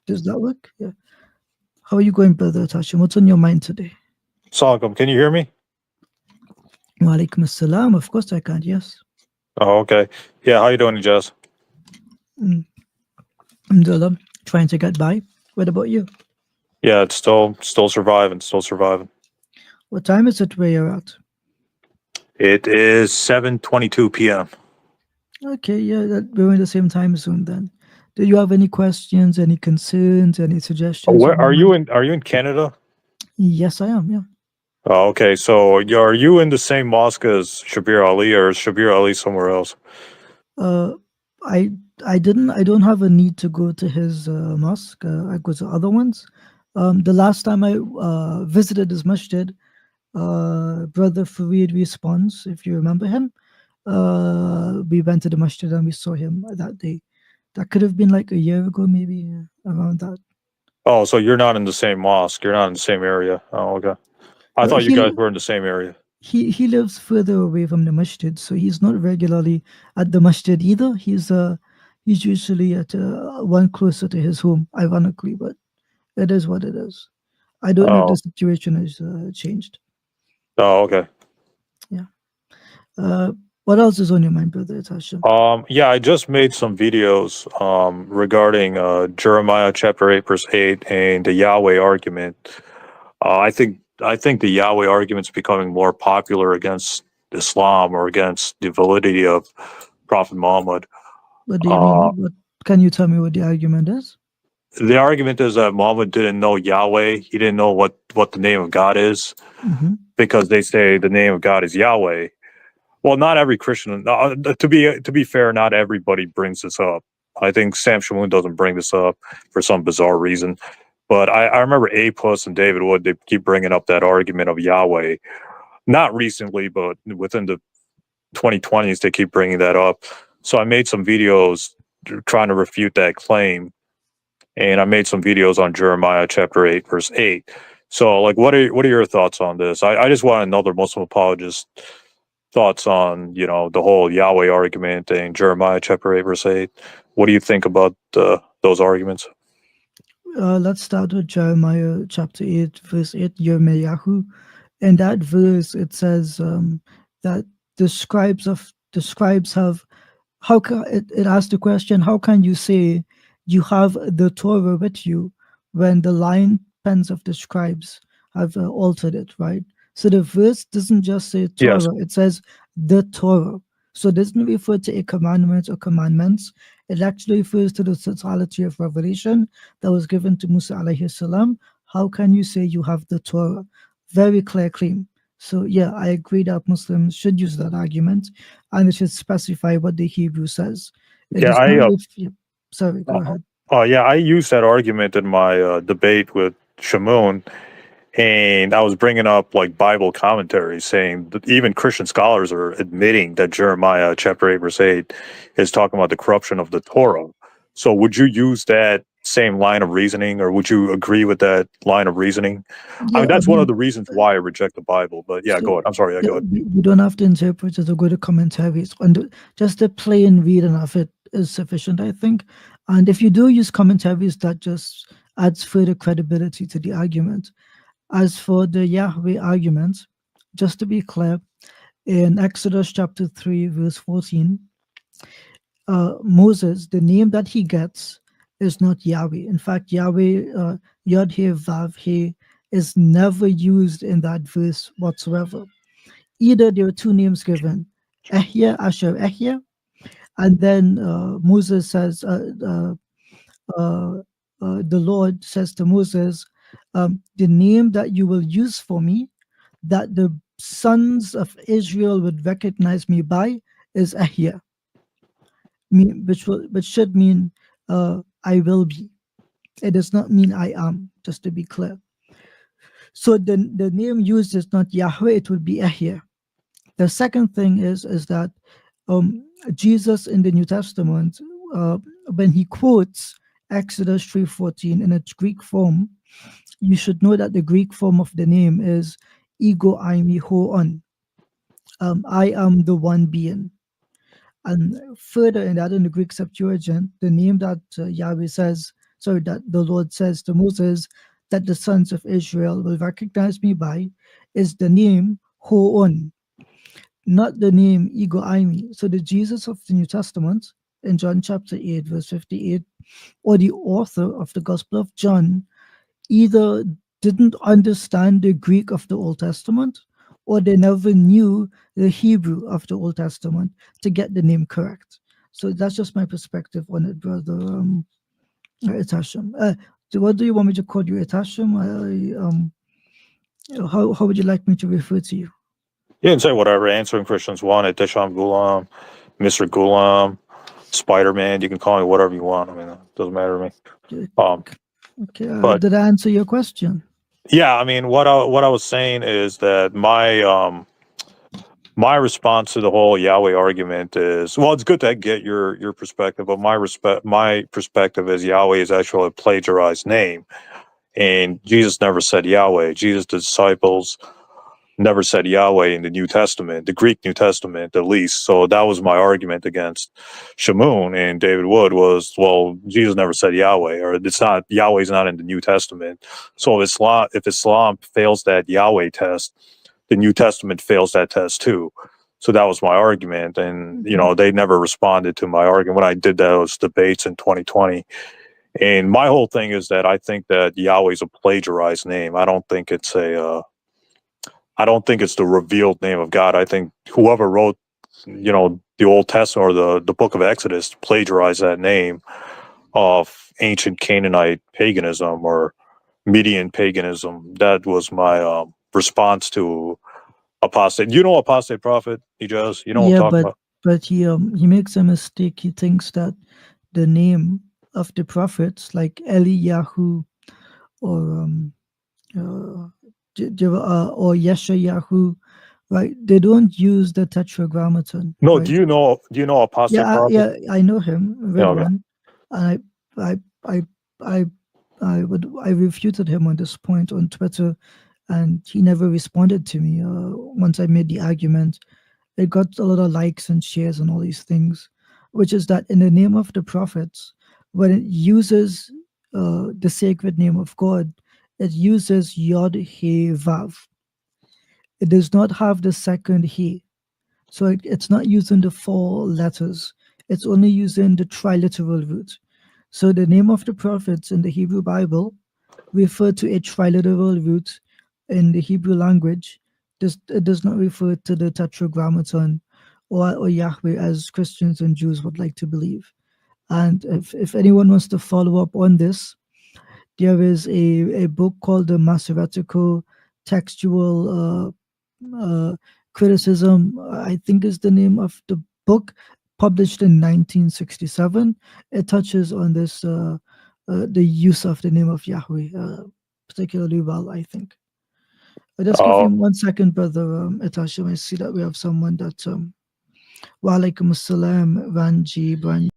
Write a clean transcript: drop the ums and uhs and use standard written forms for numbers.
Does that work? Yeah. How are you going, Brother Tashim? What's on your mind today? Salakam, can you hear me? Walaikum assalam. Of course I can, yes. Oh, okay. Yeah, how you doing, Ijaz? Mm. Alhamdulillah, trying to get by. What about you? Yeah, it's still surviving, still surviving. What time is it where you're at? It is 7:22 p.m. Okay, yeah, we're in the same time zone then. Do you have any questions, any concerns, any suggestions Where on your are you mind? in? Are you in Canada? Yes, I am, yeah. Oh, okay. So are you in the same mosque as Shabir Ali, or is Shabir Ali somewhere else? Uh, I I don't have a need to go to his mosque. I go to other ones. The last time I visited his masjid, Brother Fareed responds, if you remember him. We went to the masjid and we saw him that day. That could have been like a year ago, maybe around that. Oh, so you're not in the same mosque. You're not in the same area. Oh, okay. I No, thought you guys were in the same area. he lives further away from the masjid, so he's not regularly at the masjid either. He's usually at one closer to his home, ironically, but it is what it is. I don't know if the Oh, situation has changed. oh, okay. Yeah. Uh, what else is on your mind, Brother Tasha? Yeah, I just made some videos regarding Jeremiah chapter 8 verse 8 and the Yahweh argument. I think the Yahweh argument's becoming more popular against Islam or against the validity of Prophet Muhammad. What do you Uh, mean? What can you tell me what the argument is? the argument is that Muhammad didn't know Yahweh. He didn't know what the name of God is Hmm. because they say the name of God is Yahweh. Well, not every Christian. To be fair, not everybody brings this up. I think Sam Shamoon doesn't bring this up for some bizarre reason. But I remember A Plus and David Wood, they keep bringing up that argument of Yahweh. Not recently, but within the 2020s, they keep bringing that up. So I made some videos trying to refute that claim. And I made some videos on Jeremiah chapter 8, verse 8. So, like, what are your thoughts on this? I just want another Muslim apologist thoughts on the whole Yahweh argument and Jeremiah chapter 8 verse 8. What do you think about those arguments? Let's start with Jeremiah chapter 8, verse 8, Yirmeyahu. In that verse, it says that the scribes have, it asks the question, how can you say you have the Torah with you when the lying pens of the scribes have altered it, right? So the verse doesn't just say Yes. Torah, it says the Torah. So it doesn't refer to a commandment or commandments. It actually refers to the totality of revelation that was given to Musa alayhi salam. How can you say you have the Torah? Very clear claim. So yeah, I agree that Muslims should use that argument and it should specify what the Hebrew says. It Yeah, does not yeah, sorry, go ahead. yeah, I used that argument in my debate with Shamoun, and I was bringing up like Bible commentaries saying that even Christian scholars are admitting that Jeremiah chapter 8 verse 8 is talking about the corruption of the Torah. So would you use that same line of reasoning, or would you agree with that line of reasoning? I Yeah, mean, I that's one of mean, the reasons why I reject the Bible. But yeah, so go ahead. I'm sorry. Yeah, yeah, go ahead. we don't have to interpret it or go to commentaries. And just the plain reading of it is sufficient, I think. And if you do use commentaries, that just adds further credibility to the argument. As for the Yahweh argument, just to be clear, in Exodus chapter 3, verse 14, Moses, the name that he gets is not Yahweh. In fact, Yahweh, Yod He Vav He, is never used in that verse whatsoever. Either there are two names given, Ehya, Asher Ehya, and then Moses says, the Lord says to Moses, the name that you will use for me, that the sons of Israel would recognize me by, is Ehya, which should mean I will be. It does not mean I am, just to be clear. So the name used is not Yahweh, it would be Ehya. The second thing is that Jesus in the New Testament, when he quotes Exodus 3:14 in its Greek form, you should know that the Greek form of the name is ego eimi ho on. I am the one being. And further in that, in the Greek Septuagint, the name that Yahweh says sorry, that the Lord says to Moses that the sons of Israel will recognize me by is the name Hoon, not the name Ego Aimi. So the Jesus of the New Testament in John chapter 8, verse 58, or the author of the Gospel of John either didn't understand the Greek of the Old Testament or they never knew the Hebrew of the Old Testament to get the name correct. So that's just my perspective on it, brother Itasham. What do you want me to call you, Itasham? How would you like me to refer to you? You can say whatever. Answering Christians wanted. Desham Gulam, Mr. Gulam, Spider-Man. You can call me whatever you want. I mean, it doesn't matter to me. Okay, But did I answer your question? yeah, I mean, what I was saying is that my response to the whole Yahweh argument is, well, it's good to get your perspective, but my perspective is Yahweh is actually a plagiarized name, and Jesus never said Yahweh. Jesus' disciples never said Yahweh in the New Testament, the Greek New Testament at least. So that was my argument against Shamoun and David Wood was, well, Jesus never said Yahweh, or it's not, Yahweh's not in the New Testament. So if Islam fails that Yahweh test, the New Testament fails that test too. So that was my argument. And, they never responded to my argument when I did those debates in 2020. And my whole thing is that I think that Yahweh's a plagiarized name. I don't think it's the revealed name of God. I think whoever wrote, the Old Testament or the book of Exodus plagiarized that name of ancient Canaanite paganism or Median paganism. That was my response to apostate. You know apostate prophet, Ijaz? You know what I'm Yeah, talking about? but he makes a mistake. He thinks that the name of the prophets like Eliyahu or or Yeshayahu, right? They don't use the Tetragrammaton, No, right? do you know apostate prophet? Yeah, I know him, Yeah, okay. Ridwan, and I, I, I, I refuted him on this point on Twitter, and he never responded to me. Once I made the argument, it got a lot of likes and shares and all these things, which is that in the name of the prophets, when it uses the sacred name of God, it uses Yod He Vav. It does not have the second He. So it's not using the four letters. It's only using the triliteral root. So the name of the prophets in the Hebrew Bible refer to a triliteral root in the Hebrew language. It does not refer to the Tetragrammaton or Yahweh as Christians and Jews would like to believe. And if anyone wants to follow up on this, there is a book called the Masoretical Textual Criticism, I think is the name of the book, published in 1967. It touches on this, the use of the name of Yahweh, particularly well, I think. Just give me Oh, 1 second, brother Itashim. I see that we have someone that, wa alaikum assalam, Ranji,